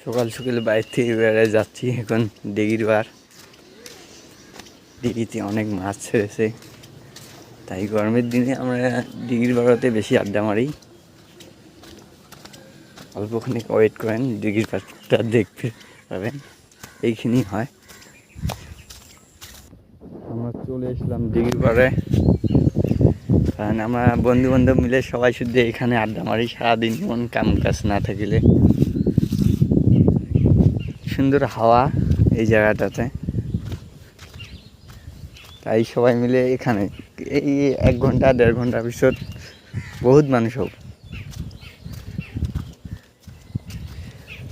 সকাল সকাল বাইরে থেকে বেড়ায় যাচ্ছি এখন দিঘির পার। দিঘিতে অনেক মাছ ছেড়েছে, তাই গরমের দিনে আমরা দিঘির পাড়তে বেশি আড্ডা মারি। অল্পখানিক ওয়েট করেন, দিঘির পাড়টা দেখতে পাবেন, এইখানেই হয়। আমরা চলে এসলাম দিঘির পাড়ে, কারণ আমরা বন্ধু বান্ধব মিলে সবাই শুধু এখানে আড্ডা মারি সারাদিন, মন কাম কাজ না থাকিলে। সুন্দর হাওয়া এই জায়গাটাতে, তাই সবাই মিলে এখানে এই 1 ঘন্টা 1.5 ঘন্টার পিছর বহুত মানুষ হোক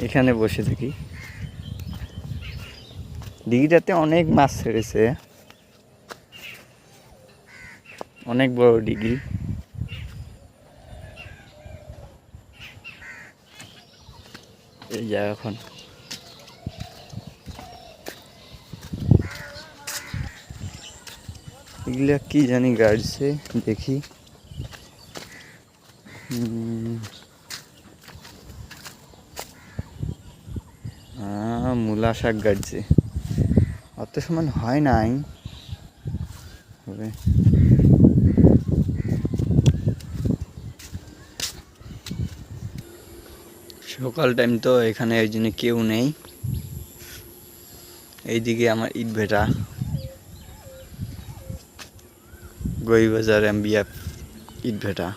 এখানে বসে থাকি। দিঘিটাতে অনেক মাছ ছেড়েছে, অনেক বড় দিঘি। এই জায়গা এখন এগুলা কি জানি গাড়ছে, দেখি। মূলা শাক গাড়ছে, অত সমান হয় নাই। সকাল টাইম তো এখানে ওই জন্য কেউ নেই। এইদিকে আমার ইট ভেটা, গই বাজার এমবিএফ ইট ভেটা।